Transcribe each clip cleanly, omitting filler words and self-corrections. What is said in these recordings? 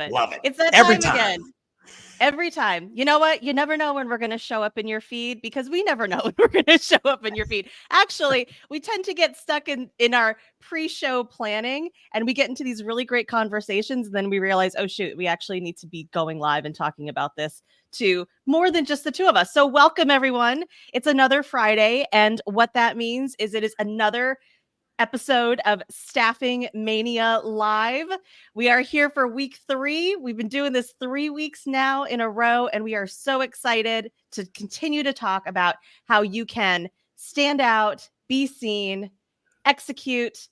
it. Love it. It's that Every time time. again. Every time. You know what? You never know when we're going to show up in your feed because we never know when we're going to show up in your feed. Actually, we tend to get stuck in our pre-show planning and we get into these really great conversations. And then we realize, oh, shoot, we actually need to be going live and talking about this to more than just the two of us. So welcome, everyone. It's another Friday. And what that means is it is another episode of Staffing Mania Live. We are here for week 3. We've been doing this 3 weeks now in a row, and we are so excited to continue to talk about how you can stand out, be seen, execute,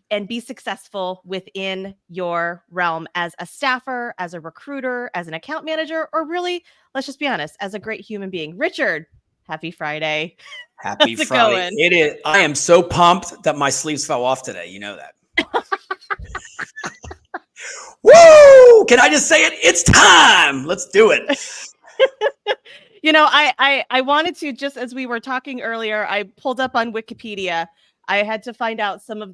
and be successful within your realm as a staffer, as a recruiter, as an account manager, or really, let's just be honest, as a great human being. Richard, happy Friday. Happy Friday. It is. I am so pumped that my sleeves fell off today. You know that. Woo! Can I just say it? It's time. Let's do it. You know, I wanted to, just as we were talking earlier, I pulled up on Wikipedia. I had to find out some of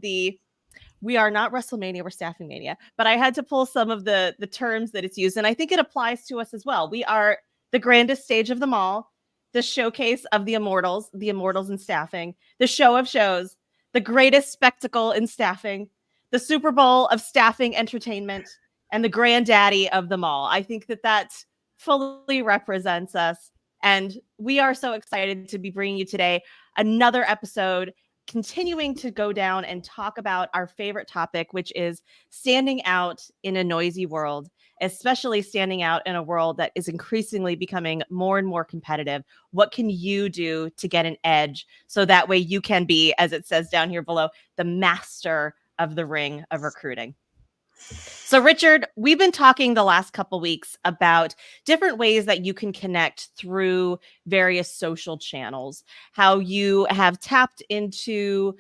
we are not WrestleMania, we're Staffing Mania, but I had to pull some of the terms that it's used. And I think it applies to us as well. We are the grandest stage of them all, the showcase of the immortals in staffing, the show of shows, the greatest spectacle in staffing, the Super Bowl of staffing entertainment, and the granddaddy of them all. I think that fully represents us. And we are so excited to be bringing you today another episode, continuing to go down and talk about our favorite topic, which is standing out in a noisy world, especially standing out in a world that is increasingly becoming more and more competitive. What can you do to get an edge so that way you can be, as it says down here below, the master of the ring of recruiting? So, Richard, we've been talking the last couple weeks about different ways that you can connect through various social channels, how you have tapped into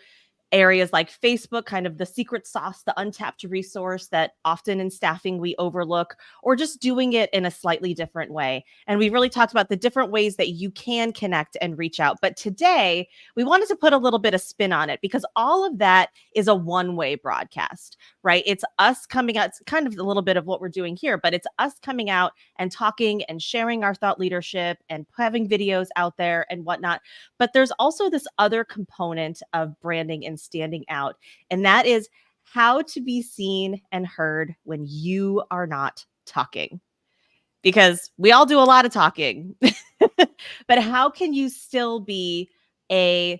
areas like Facebook, kind of the secret sauce, the untapped resource that often in staffing we overlook, or just doing it in a slightly different way. And we really talked about the different ways that you can connect and reach out. But today we wanted to put a little bit of spin on it because all of that is a one-way broadcast, right? It's us coming out, it's kind of a little bit of what we're doing here, but it's us coming out and talking and sharing our thought leadership and having videos out there and whatnot. But there's also this other component of branding and standing out, and that is how to be seen and heard when you are not talking. Because we all do a lot of talking, but how can you still be a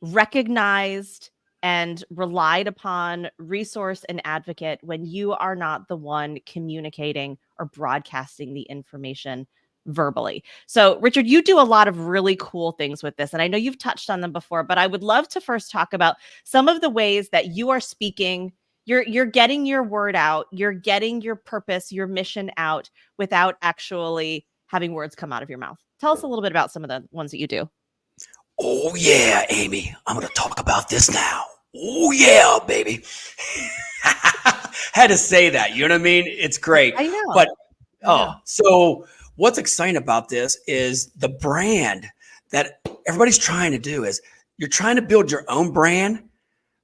recognized and relied upon resource and advocate when you are not the one communicating or broadcasting the information verbally? So, Richard, you do a lot of really cool things with this, and I know you've touched on them before, but I would love to first talk about some of the ways that you are speaking. You're getting your word out, you're getting your purpose, your mission out without actually having words come out of your mouth. Tell us a little bit about some of the ones that you do. Oh, yeah, Amy. I'm going to talk about this now. Oh, yeah, baby. Had to say that. You know what I mean? It's great. I know. But, so what's exciting about this is the brand that everybody's trying to do is you're trying to build your own brand.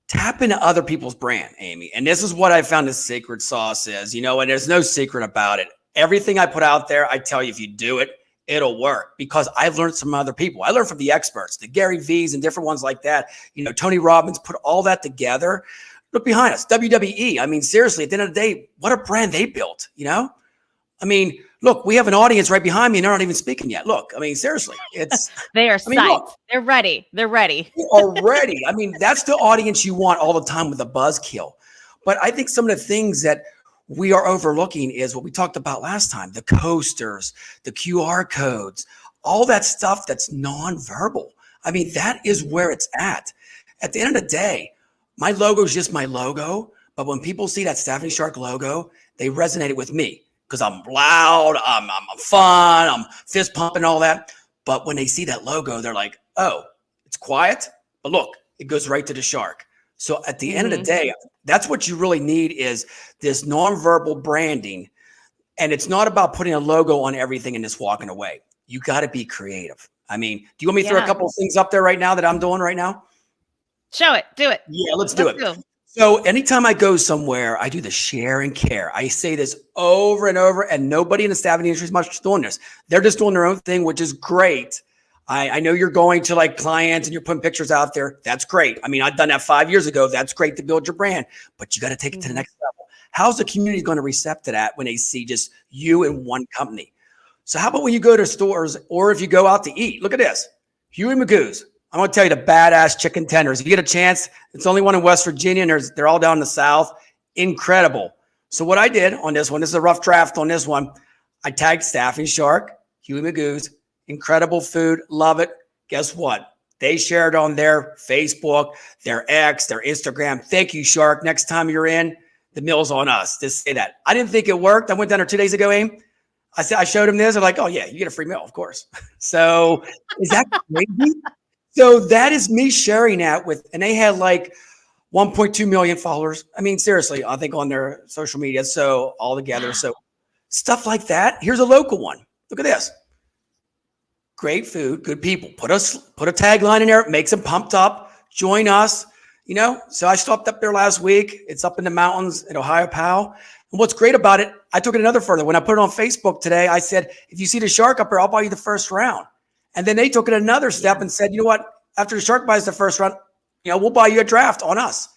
Tap into other people's brand, Amy. And this is what I found the secret sauce is, and there's no secret about it. Everything I put out there, I tell you, if you do it, it'll work because I've learned from other people. I learned from the experts, the Gary V's and different ones like that. Tony Robbins put all that together. Look behind us, WWE. I mean, seriously, at the end of the day, what a brand they built, I mean, look, we have an audience right behind me and they're not even speaking yet. Look, I mean, seriously, it's they are psyched. Look, they're ready. They're ready. Already. I mean, that's the audience you want all the time with a buzzkill. But I think some of the things that we are overlooking is what we talked about last time, the coasters, the QR codes, all that stuff that's nonverbal. I mean, that is where it's at. At the end of the day, my logo is just my logo. But when people see that Staffing Shark logo, they resonate with me. Because I'm loud, I'm fun, I'm fist pumping, all that. But when they see that logo, they're like, oh, it's quiet, but look, it goes right to the shark. So at the end of the day, that's what you really need is this nonverbal branding. And it's not about putting a logo on everything and just walking away. You got to be creative. I mean, do you want me to throw a couple of things up there right now that I'm doing right now? Show it. Do it. Yeah, let's do it. So anytime I go somewhere, I do the share and care. I say this over and over, and nobody in the staffing industry is much doing this. They're just doing their own thing, which is great. I know you're going to like clients and you're putting pictures out there. That's great. I mean, I've done that 5 years ago. That's great to build your brand, but you got to take it to the next level. How's the community going to recept to that when they see just you and one company? So how about when you go to stores or if you go out to eat? Look at this. Huey Magoo's. I'm going to tell you the badass chicken tenders. If you get a chance, it's only one in West Virginia, and they're all down in the South. Incredible. So what I did on this one, this is a rough draft on this one. I tagged Staffing Shark, Huey Magoo's. Incredible food. Love it. Guess what? They shared on their Facebook, their X, their Instagram. Thank you, Shark. Next time you're in, the meal's on us. Just say that. I didn't think it worked. I went down there 2 days ago, Aim. I showed them this. They're like, oh, yeah, you get a free meal, of course. So is that crazy? So that is me sharing that with, and they had like 1.2 million followers. I mean, seriously, I think on their social media. So all together. So stuff like that. Here's a local one. Look at this. Great food, good people. Put a tagline in there. It makes them pumped up. Join us. You know, so I stopped up there last week. It's up in the mountains in Ohio, Powell. And what's great about it, I took it another further. When I put it on Facebook today, I said, if you see the shark up there, I'll buy you the first round. And then they took it another step and said, you know what? After the shark buys the first round, you know, we'll buy you a draft on us.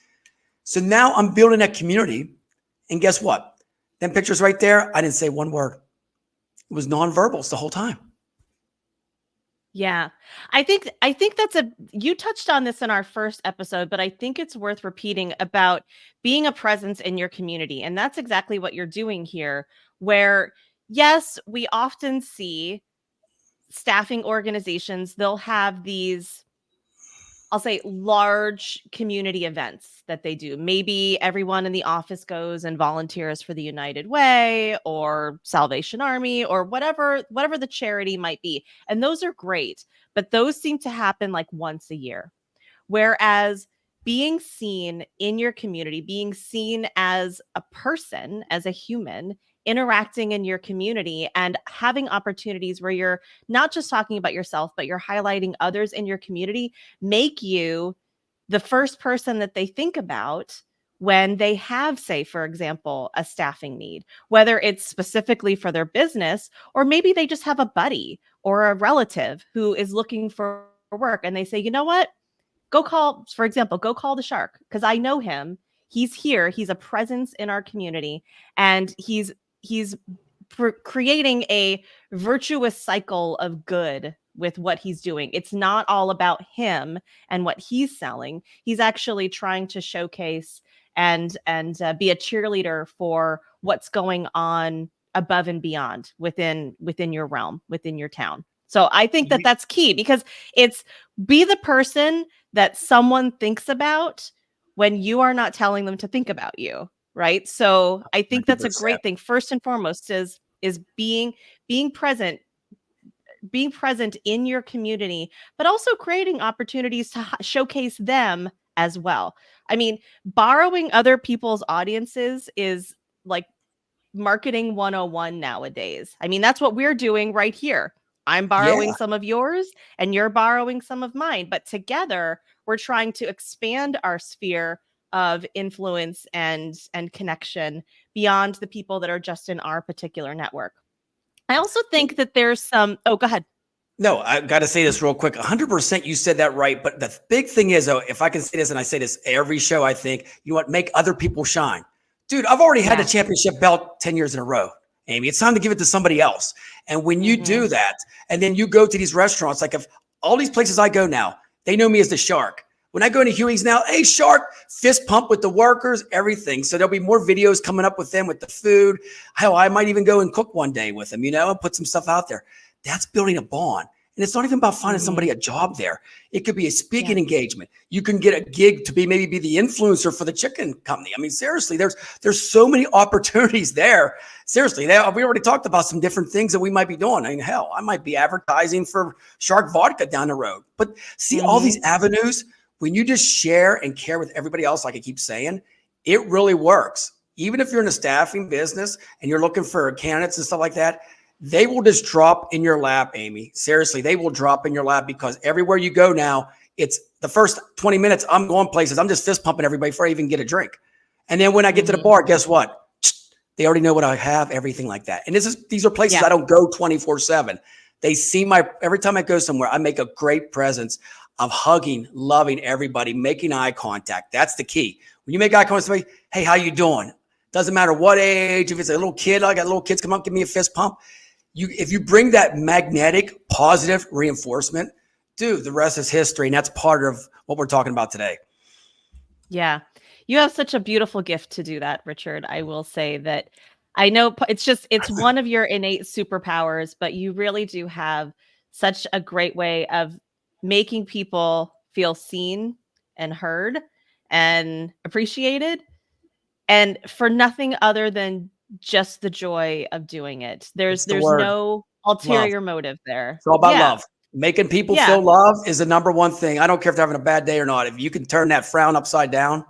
So now I'm building that community. And guess what? Them pictures right there, I didn't say one word. It was nonverbals the whole time. Yeah. I think you touched on this in our first episode, but I think it's worth repeating about being a presence in your community. And that's exactly what you're doing here, where yes, we often see staffing organizations, they'll have these, I'll say, large community events that they do. Maybe everyone in the office goes and volunteers for the United Way or Salvation Army or whatever the charity might be. And those are great, but those seem to happen like once a year. Whereas being seen in your community, being seen as a person, as a human, interacting in your community and having opportunities where you're not just talking about yourself, but you're highlighting others in your community, make you the first person that they think about when they have, say, for example, a staffing need, whether it's specifically for their business, or maybe they just have a buddy or a relative who is looking for work. And they say, you know what, go call the shark, because I know him. He's here. He's a presence in our community, and he's creating a virtuous cycle of good with what he's doing. It's not all about him and what he's selling. He's actually trying to showcase and be a cheerleader for what's going on above and beyond within your realm, within your town. So I think that that's key, because it's be the person that someone thinks about when you are not telling them to think about you. Right. So I think that's a great thing. First and foremost is being present in your community, but also creating opportunities to showcase them as well. I mean, borrowing other people's audiences is like marketing 101 nowadays. I mean, that's what we're doing right here. I'm borrowing some of yours and you're borrowing some of mine, but together we're trying to expand our sphere of influence and connection beyond the people that are just in our particular network. I also think that there's some, go ahead. No, I got to say this real quick. 100% you said that right. But the big thing is, though, if I can say this, and I say this every show, I think, you know what, make other people shine. Dude, I've already had the championship belt 10 years in a row, Amy. It's time to give it to somebody else. And when you do that, and then you go to these restaurants, like if all these places I go now, they know me as the Shark. When I go into Huey's now, hey, Shark, fist pump with the workers, everything. So there'll be more videos coming up with them with the food. Hell, I might even go and cook one day with them, you know, and put some stuff out there. That's building a bond. And it's not even about finding somebody a job there. It could be a speaking engagement. You can get a gig to maybe be the influencer for the chicken company. I mean, seriously, there's so many opportunities there. Seriously, we already talked about some different things that we might be doing. I mean, hell, I might be advertising for Shark Vodka down the road. But see, all these avenues, when you just share and care with everybody else, like I keep saying, it really works. Even if you're in a staffing business and you're looking for candidates and stuff like that, they will just drop in your lap, Amy. Seriously, they will drop in your lap because everywhere you go now, it's the first 20 minutes I'm going places. I'm just fist pumping everybody before I even get a drink. And then when I get to the bar, guess what? They already know what I have, everything like that. And these are places I don't go 24/7. They see every time I go somewhere, I make a great presence of hugging, loving everybody, making eye contact. That's the key. When you make eye contact with somebody, hey, how you doing? Doesn't matter what age, if it's a little kid, I got little kids come up, give me a fist pump. If you bring that magnetic, positive reinforcement, dude, the rest is history. And that's part of what we're talking about today. Yeah. You have such a beautiful gift to do that, Richard. I will say that I know it's one of your innate superpowers, but you really do have such a great way of making people feel seen and heard and appreciated, and for nothing other than just the joy of doing it. There's no ulterior motive there. It's all about love. Making people feel love is the number one thing. I don't care if they're having a bad day or not. If you can turn that frown upside down,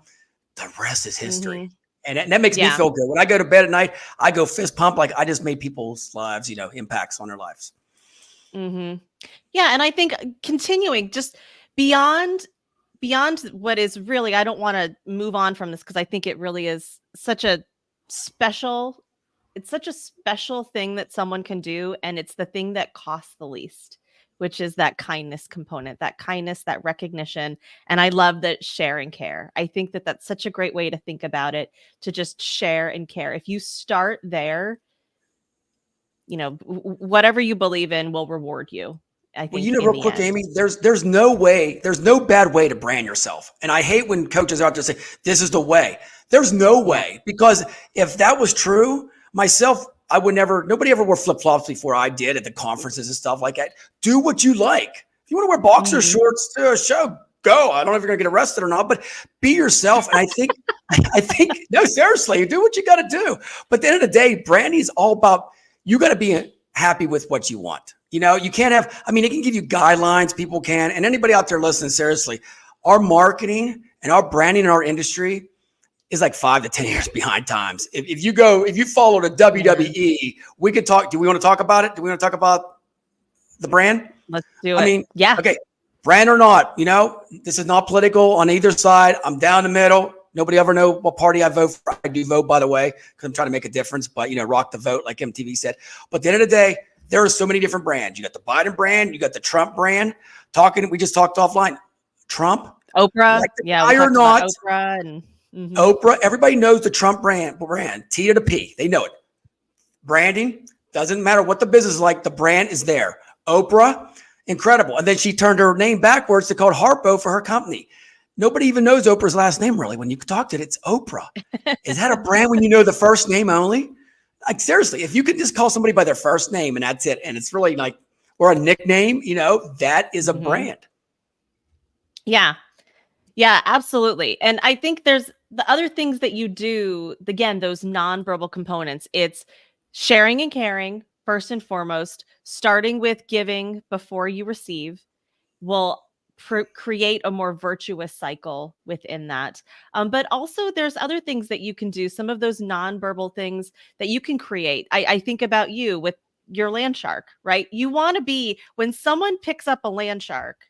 the rest is history. And that makes me feel good. When I go to bed at night, I go fist pump like I just made people's lives, impacts on their lives. Yeah. And I think continuing just beyond what is really, I don't want to move on from this because I think it really is such a special thing that someone can do. And it's the thing that costs the least, which is that kindness component, that kindness, that recognition. And I love that share and care. I think that that's such a great way to think about it, to just share and care. If you start there, whatever you believe in will reward you. I think. Well, real quick, Amy, there's no bad way to brand yourself. And I hate when coaches are out there say, this is the way. There's no way, because if that was true, myself, nobody ever wore flip-flops before I did at the conferences and stuff like that. Do what you like. If you want to wear boxer shorts to a show, go. I don't know if you're going to get arrested or not, but be yourself. And I think, no, seriously, do what you got to do. But at the end of the day, branding is all about, you got to be happy with what you want. You can't it can give you guidelines, people can, and anybody out there listening, seriously, our marketing and our branding in our industry is like 5 to 10 years behind times. If you follow the WWE, we could talk. Do we want to talk about it? Do we want to talk about the brand? Let's do it. Okay, brand or not, this is not political on either side. I'm down the middle. Nobody ever know what party I vote for. I do vote, by the way, because I'm trying to make a difference, but rock the vote, like MTV said. But at the end of the day, there are so many different brands. You got the Biden brand, you got the Trump brand. We just talked offline. Trump, Oprah, or not, Oprah and Oprah. Everybody knows the Trump brand, T to the P. They know it. Branding doesn't matter what the business is like. The brand is there. Oprah, incredible. And then she turned her name backwards to call Harpo for her company. Nobody even knows Oprah's last name, really. When you talk to it, it's Oprah. Is that a brand when you know the first name only? Like, seriously, if you could just call somebody by their first name and that's it, and it's really or a nickname, that is a brand. Yeah. Yeah, absolutely. And I think there's the other things that you do, again, those nonverbal components. It's sharing and caring, first and foremost, starting with giving before you receive will create a more virtuous cycle within that. But also there's other things that you can do, some of those nonverbal things that you can create. I think about you with your land shark, right? You want to be, when someone picks up a land shark,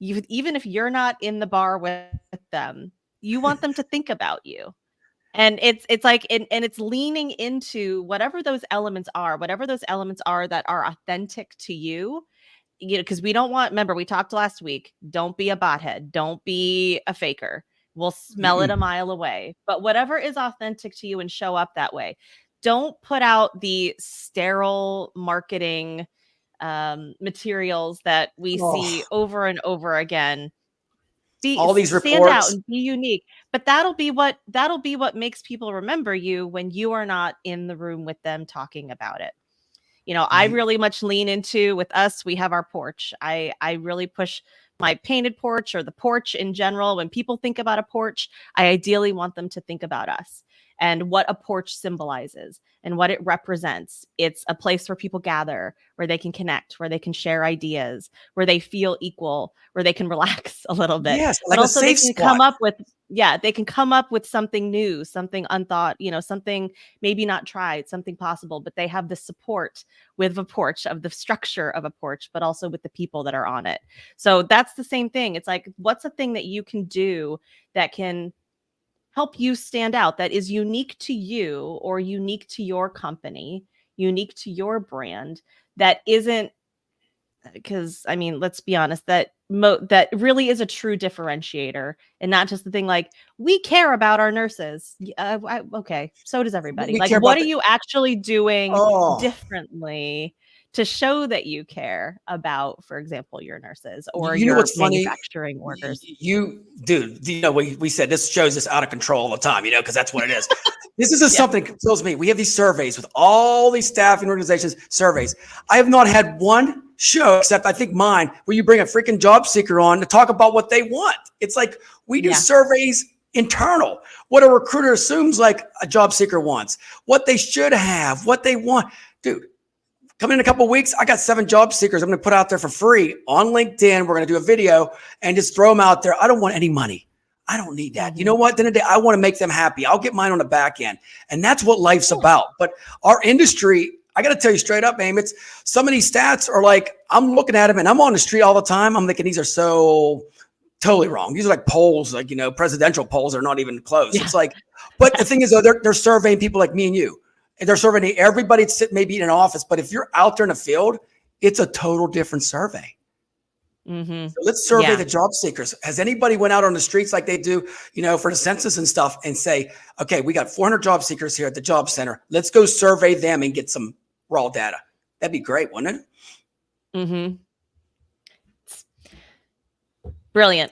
even if you're not in the bar with them, you want them to think about you. And it's like, and it's leaning into whatever those elements are that are authentic to you. Because we don't want, remember, we talked last week, don't be a bothead. Don't be a faker. We'll smell it a mile away. But whatever is authentic to you and show up that way. Don't put out the sterile marketing materials that we see over and over again. All these reports, stand out and be unique. But that'll be what makes people remember you when you are not in the room with them talking about it. I really much lean into, with us, we have our porch. I really push my painted porch or the porch in general. When people think about a porch, I ideally want them to think about us. and what a porch symbolizes and what it represents. It's a place where people gather, where they can connect, where they can share ideas, where they feel equal, where they can relax a little bit. Yes, But like a also they safe can spot. come up with, yeah, they can come up with something new, something unthought, something maybe not tried, something possible, but they have the support with a porch, of the structure of a porch, but also with the people that are on it. So that's the same thing. It's like, what's a thing that you can do that can help you stand out, that is unique to you or unique to your company, unique to your brand, that isn't, because I mean, let's be honest, that really is a true differentiator, and not just the thing like, we care about our nurses. Okay, so does everybody. We Like, care what about are the you actually doing oh. differently to show that you care about, for example, your nurses or You know your what's funny? manufacturing workers? Dude, we said this shows us out of control all the time, because that's what it is. This is something that kills me. We have these surveys with all these staffing organizations surveys. I have not had one show, except I think mine, where you bring a freaking job seeker on to talk about what they want. It's like we do surveys internal, what a recruiter assumes like a job seeker wants, what they should have, what they want. Dude, coming in a couple of weeks, I got 7 job seekers I'm going to put out there for free on LinkedIn. We're going to do a video and just throw them out there. I don't want any money. I don't need that. You know what? At the end of the day, I want to make them happy. I'll get mine on the back end. And that's what life's about. But our industry, I got to tell you straight up, Aim, it's some of these stats are like, I'm looking at them and I'm on the street all the time. I'm thinking these are so totally wrong. These are like polls, like, presidential polls are not even close. Yeah. It's like, but the thing is, though, they're surveying people like me and you. And they're surveying everybody that's sitting maybe in an office. But if you're out there in the field, it's a total different survey. So let's survey the job seekers. Has anybody went out on the streets like they do, for the census and stuff and say, okay, we got 400 job seekers here at the job center. Let's go survey them and get some raw data. That'd be great, wouldn't it? Brilliant.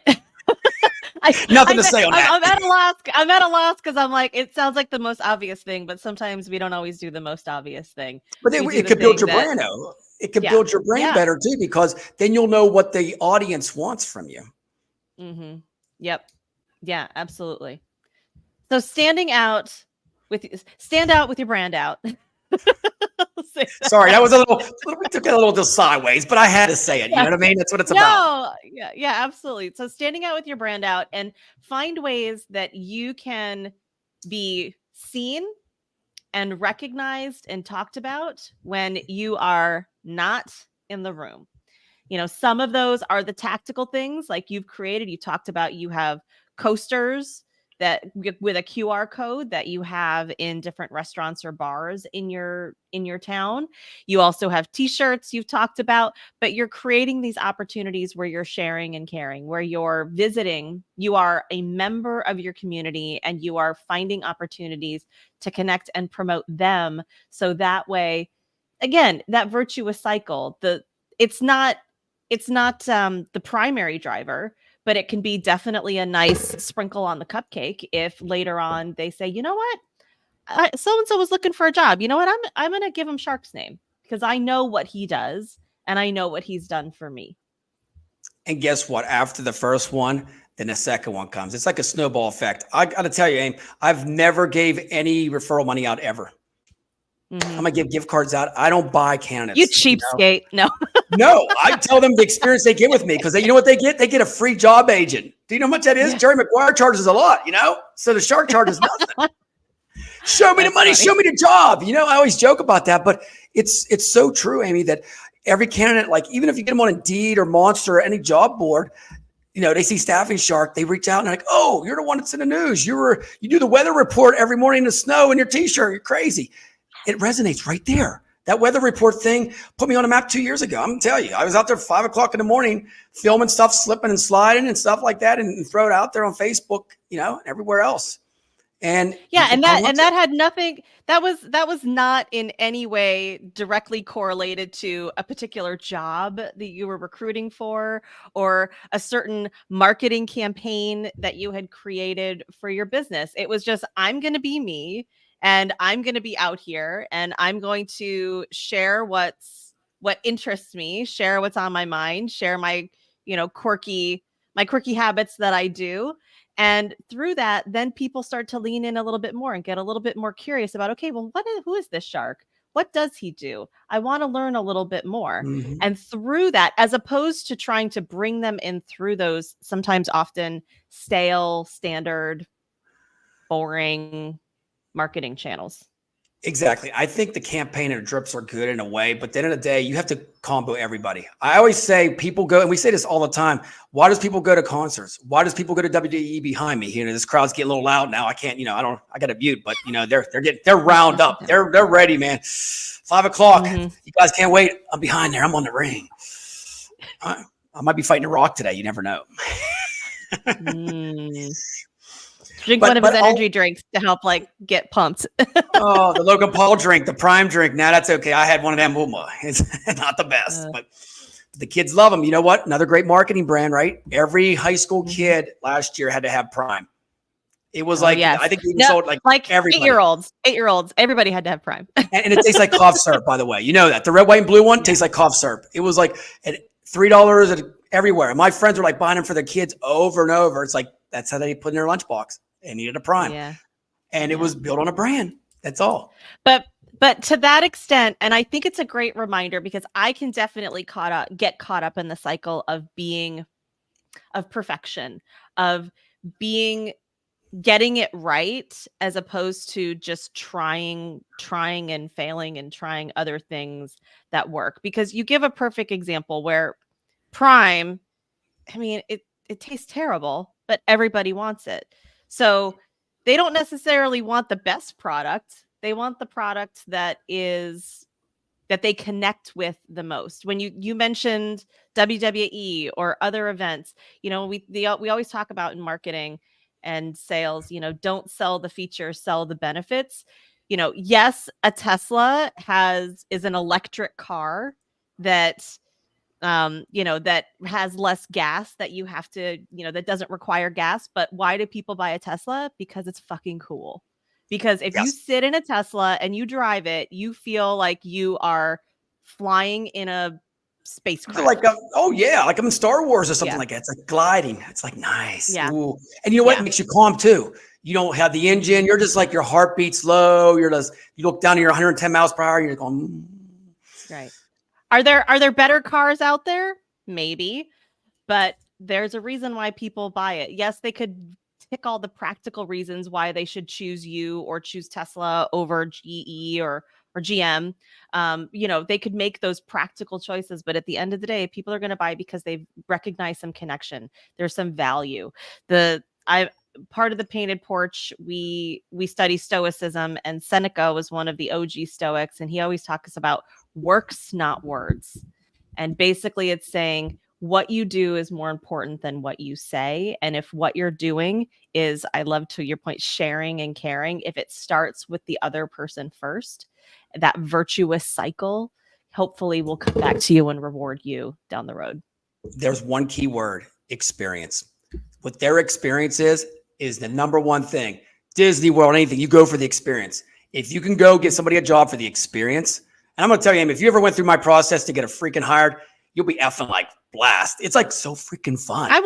Nothing to say on that. I'm at a loss because I'm like, it sounds like the most obvious thing, but sometimes we don't always do the most obvious thing. But it could build your brand, though. It could build your brand better too, because then you'll know what the audience wants from you. Yep. Yeah, absolutely. So stand out with your brand out. Sorry, that was we took it a little sideways, but I had to say it. You know what I mean? That's what it's about. Yeah, absolutely. So standing out with your brand out, and find ways that you can be seen and recognized and talked about when you are not in the room. Some of those are the tactical things like you've created. You talked about, you have coasters that with a QR code that you have in different restaurants or bars in your town. You also have t-shirts you've talked about, but you're creating these opportunities where you're sharing and caring, where you're visiting, you are a member of your community, and you are finding opportunities to connect and promote them. So that way, again, that virtuous cycle, it's not the primary driver, but it can be definitely a nice sprinkle on the cupcake if later on they say, you know what, so-and-so was looking for a job. You know what, I'm going to give him Shark's name because I know what he does and I know what he's done for me. And guess what? After the first one, then the second one comes. It's like a snowball effect. I got to tell you, Aim, I've never gave any referral money out ever. I'm going to give gift cards out. I don't buy candidates. You cheapskate. No. No, I tell them the experience they get with me, because you know what they get? They get a free job agent. Do you know how much that is? Yeah. Jerry Maguire charges a lot, so the Shark charges nothing. Show me the money, funny. Show me the job. I always joke about that, but it's so true, Amy, that every candidate, like even if you get them on Indeed or Monster or any job board, they see Staffing Shark, they reach out and they're like, oh, you're the one that's in the news. You do the weather report every morning in the snow in your t-shirt. You're crazy. It resonates right there. That weather report thing put me on a map 2 years ago. I'm going to tell you, I was out there 5 o'clock in the morning filming stuff, slipping and sliding and stuff like that, and throw it out there on Facebook, and everywhere else. And that had nothing, that was not in any way directly correlated to a particular job that you were recruiting for or a certain marketing campaign that you had created for your business. It was just, I'm going to be me. And I'm going to be out here and I'm going to share what interests me, share what's on my mind, share my, quirky habits that I do. And through that, then people start to lean in a little bit more and get a little bit more curious about, okay, well, who is this shark? What does he do? I want to learn a little bit more. Mhm. And through that, as opposed to trying to bring them in through those sometimes often stale, standard, boring marketing channels. Exactly. I think the campaign and drips are good in a way, but at the end of the day, you have to combo everybody. I always say people go, and we say this all the time. Why does people go to concerts? Why does people go to WWE behind me? This crowd's getting a little loud now. I can't, I got to mute, but they're round up. They're ready, man. 5 o'clock. Mhm. You guys can't wait. I'm behind there. I'm on the ring. I might be fighting a Rock today. You never know. Drink one of his energy drinks to help get pumped. Oh, the Logan Paul drink, the Prime drink. Now that's okay. I had one of them. It's not the best, but the kids love them. You know what? Another great marketing brand, right? Every high school kid last year had to have Prime. It was I think we sold like everybody. 8-year-olds. Everybody had to have Prime. and it tastes like cough syrup, by the way. You know that. The red, white, and blue one tastes like cough syrup. It was like at $3 everywhere. And my friends were like buying them for their kids over and over. It's like, that's how they put in their lunchbox. They needed a Prime. Yeah. And it was built on a brand. That's all. But to that extent, and I think it's a great reminder because I can definitely get caught up in the cycle of perfection, of getting it right, as opposed to just trying and failing and trying other things that work. Because you give a perfect example where Prime, I mean, it tastes terrible, but everybody wants it. So they don't necessarily want the best product. They want the product that they connect with the most. When you mentioned WWE or other events, we always talk about in marketing and sales, don't sell the features, sell the benefits. Yes, a Tesla is an electric car that that has less gas, that you have to, that doesn't require gas. But why do people buy a Tesla? Because it's fucking cool. Because if you sit in a Tesla and you drive it, you feel like you are flying in a spacecraft. Like I'm in Star Wars or something like that. It's like gliding. It's like nice. Yeah. Ooh. And you know what? It makes you calm too. You don't have the engine. You're just like, your heart beats low. You look down to your 110 miles per hour. And you're going, Right. Are there better cars out there? Maybe, but there's a reason why people buy it. Yes, they could tick all the practical reasons why they should choose you or choose Tesla over GE or GM. They could make those practical choices, but at the end of the day, people are going to buy because they recognize some connection. There's some value. Part of the Painted Porch, we study Stoicism, and Seneca was one of the OG Stoics, and he always talks about works, not words. And basically it's saying what you do is more important than what you say. And if what you're doing is, I love to your point, sharing and caring, if it starts with the other person first, that virtuous cycle hopefully will come back to you and reward you down the road. There's one key word: experience. What their experience is the number one thing. Disney World, anything, you go for the experience. If you can go get somebody a job for the experience, and I'm going to tell you, Amy, if you ever went through my process to get a freaking hired, you'll be effing like blast. It's like so freaking fun. I'd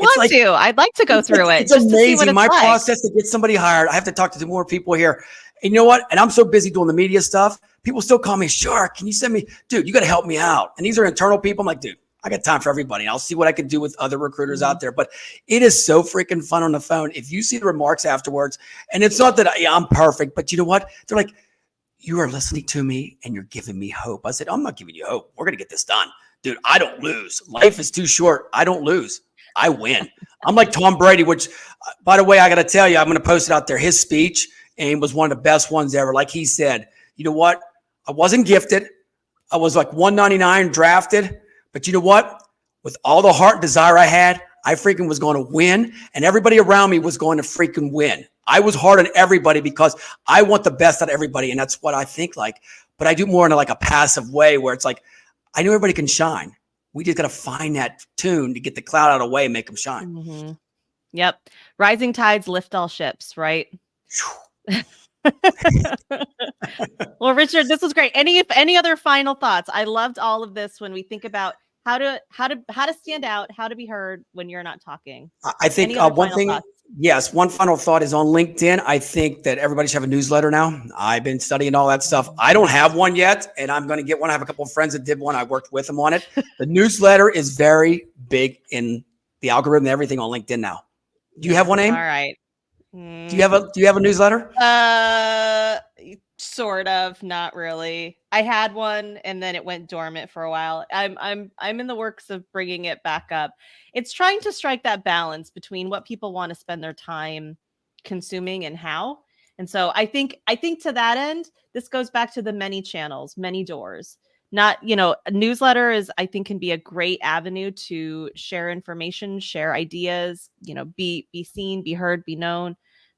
like to go through it. It's amazing. My process to get somebody hired, I have to talk to more people here. And you know what? And I'm so busy doing the media stuff. People still call me, Shark, can you send me, dude, you got to help me out. And these are internal people. I'm like, dude, I got time for everybody. I'll see what I can do with other recruiters out there. But it is so freaking fun on the phone. If you see the remarks afterwards, and it's not that I'm perfect, but you know what? They're like, you are listening to me and you're giving me hope. I said, I'm not giving you hope. We're going to get this done. Dude, I don't lose. Life is too short. I don't lose. I win. I'm like Tom Brady, which, by the way, I got to tell you, I'm going to post it out there. His speech was one of the best ones ever. Like he said, you know what? I wasn't gifted. I was like 199 drafted. But you know what? With all the heart and desire I had, I freaking was going to win. And everybody around me was going to freaking win. I was hard on everybody because I want the best out of everybody. And that's what I think like. But I do more in like a passive way where it's like, I know everybody can shine. We just got to find that tune to get the cloud out of the way and make them shine. Mm-hmm. Yep. Rising tides lift all ships, right? Well, Richard, this was great. Any other final thoughts? I loved all of this when we think about how to stand out, how to be heard when you're not talking. I think one thing Yes, one final thought is on LinkedIn. I think that everybody should have a newsletter now. I've been studying all that stuff. I don't have one yet, and I'm going to get one. I have a couple of friends that did one. I worked with them on it. The newsletter is very big in the algorithm and everything on LinkedIn now. Do you have one, Aim? All right. Do you have a newsletter? Sort of, not really. I had one and then it went dormant for a while. I'm in the works of bringing it back up. It's trying to strike that balance between what people want to spend their time consuming and how. And so I think to that end, this goes back to the many channels, many doors. Not, a newsletter I think can be a great avenue to share information, share ideas, be seen, be heard, be known.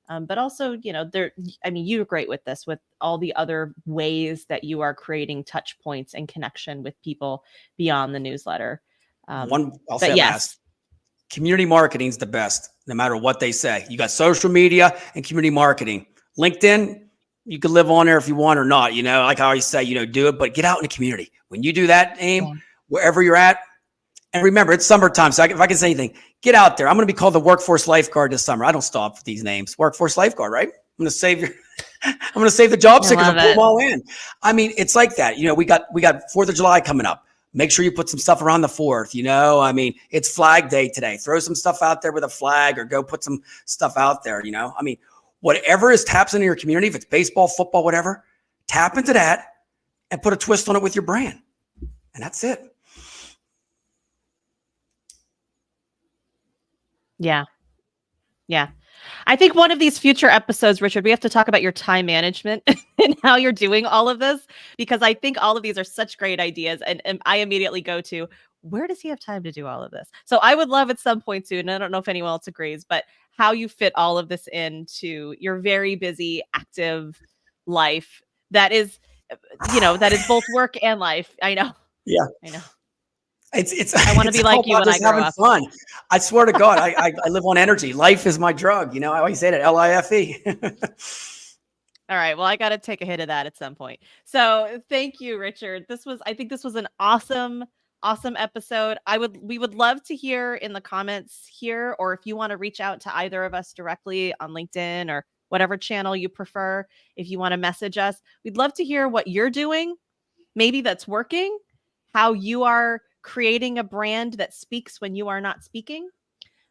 But also, you're great with this, with all the other ways that you are creating touch points and connection with people beyond the newsletter. I'll say last. Community marketing is the best, no matter what they say. You got social media and community marketing. LinkedIn, you can live on there if you want or not. Like I always say, do it, but get out in the community. When you do that, Aim, wherever you're at, and remember, it's summertime. So if I can say anything, get out there. I'm going to be called the workforce lifeguard this summer. I don't stop for these names. Workforce lifeguard, right? I'm going to save the job seekers and pull them all in. I mean, it's like that. We got 4th of July coming up. Make sure you put some stuff around the 4th. I mean, it's Flag Day today. Throw some stuff out there with a flag, or go put some stuff out there. I mean, whatever is taps into your community, if it's baseball, football, whatever, tap into that and put a twist on it with your brand. And that's it. Yeah. Yeah. I think one of these future episodes, Richard, we have to talk about your time management and how you're doing all of this, because I think all of these are such great ideas. And I immediately go to, where does he have time to do all of this? So I would love at some point soon, and I don't know if anyone else agrees, but how you fit all of this into your very busy, active life that is, that is both work and life. I know. Yeah. I know. I want to be like you when I grow up. Fun. I swear to God, I live on energy. Life is my drug. I always say that, LIFE. All right. Well, I got to take a hit of that at some point. So thank you, Richard. I think this was an awesome episode. We would love to hear in the comments here, or if you want to reach out to either of us directly on LinkedIn or whatever channel you prefer. If you want to message us, we'd love to hear what you're doing. Maybe that's working, how you are creating a brand that speaks when you are not speaking.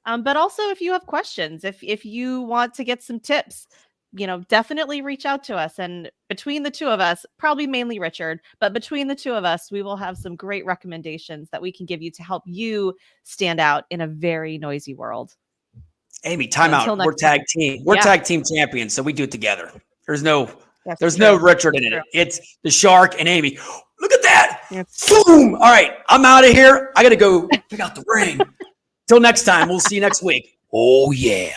But also if you have questions, if you want to get some tips, definitely reach out to us. And between the two of us, probably mainly Richard, but between the two of us, we will have some great recommendations that we can give you to help you stand out in a very noisy world. Amy, time out. We're tag team. We're tag team champions. So we do it together. There's no Richard in it. It's the Shark and Amy. Look at that. Boom. All right. I'm out of here. I got to go pick out the ring. Till next time. We'll see you next week. Oh, yeah.